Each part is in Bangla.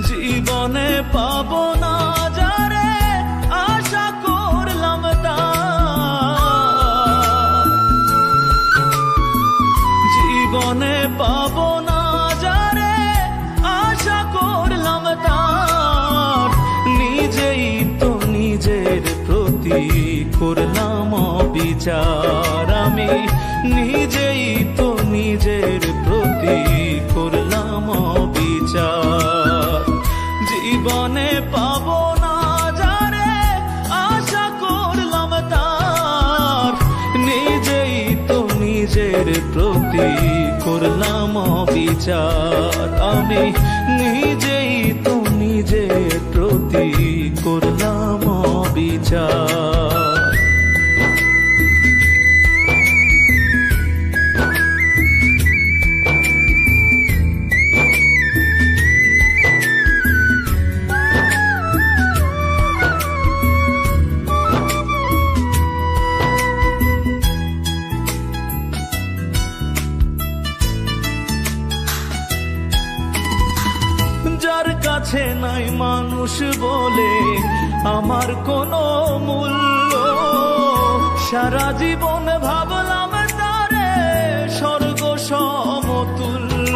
জীবনে পাবো না যারে আশা করলাম তার, জীবনে পাবো না যারে আশা করলাম তার, নিজেই তো নিজের প্রতি করলাম বিচার। আমি নিজেই তো নিজের প্রতি করলাম বিচার। জীবনে পাবো না যারে আশা করলাম তার, নিজেই তো নিজের প্রতি করলাম বিচার। আমি নিজেই তো নিজের প্রতি করলাম বিচার। যার কাছে নাই মানুষ বলে আমার কোনো মূল্য, সারা জীবন ভাবলাম তারে স্বর্গ সমতুল্য।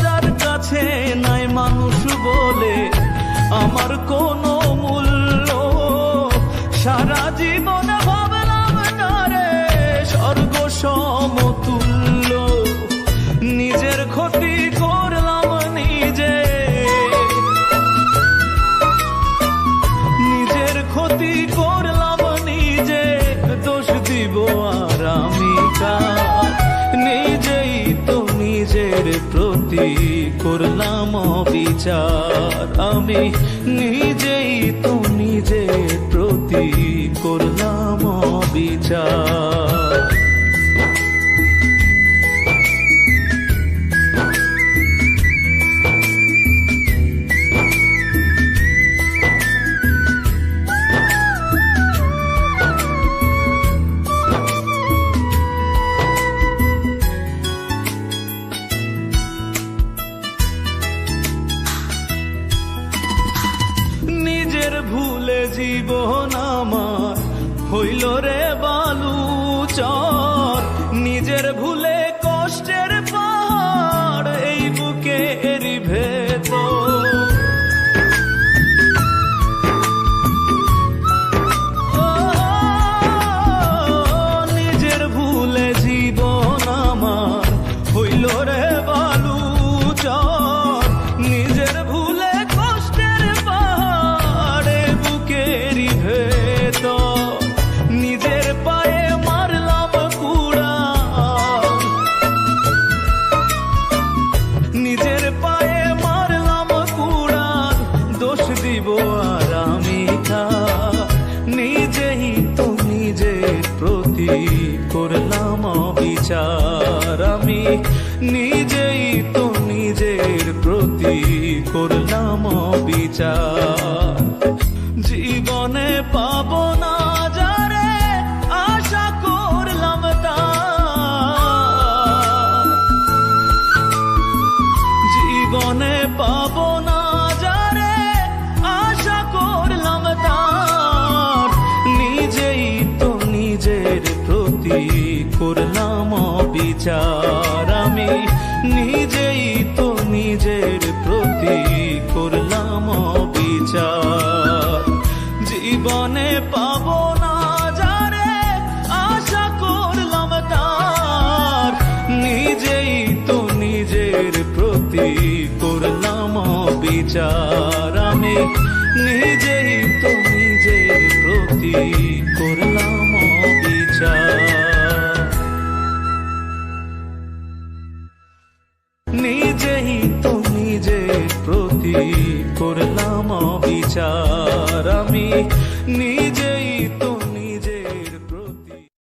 যার কাছে নাই মানুষ বলে আমার কোনো মূল্য, সারা জীবন সমতুল্য। নিজের ক্ষতি করলাম নিজে, নিজের ক্ষতি করলাম নিজে, দোষ দিব আর আমি কার? নিজেই তো নিজের প্রতি করলাম বিচার। আমি নিজেই তো নিজের প্রতি করলাম বিচার। নিজের ভুলে জীবন আমার হইল রে বালুচর, নিজের ভুলে কষ্টের পাহাড় এই বুকের ভেতর। নিজের ভুলে জীবন আমার হইল রে বালুচর, নিজের ভুলে কষ্টের পাহাড়ে বুকেরই ভেতর। নিজের পায়ে মারলাম কুড়া, নিজের পায়ে মারলাম কুড়া, দোষ দিব আর আমি কার? নিজেই তো নিজের প্রতি করলাম বিচার। আমি নিজেই তো নিজের প্রতি করলাম বিচার। জীবনে পাবো না যারে আশা করলাম তার, জীবনে পাবো না যারে আশা করলাম তার, নিজেই তো নিজের প্রতি করলাম বিচার। আমি নিজেই তো নিজের প্রতি করলাম বিচার। জীবনে পাবো না যারে আশা করলাম তার, নিজেই তো নিজের প্রতি করলাম বিচার। আমি নিজেই তো নিজের প্রতি করলাম বিচার। নিজেই তো নিজের প্রতি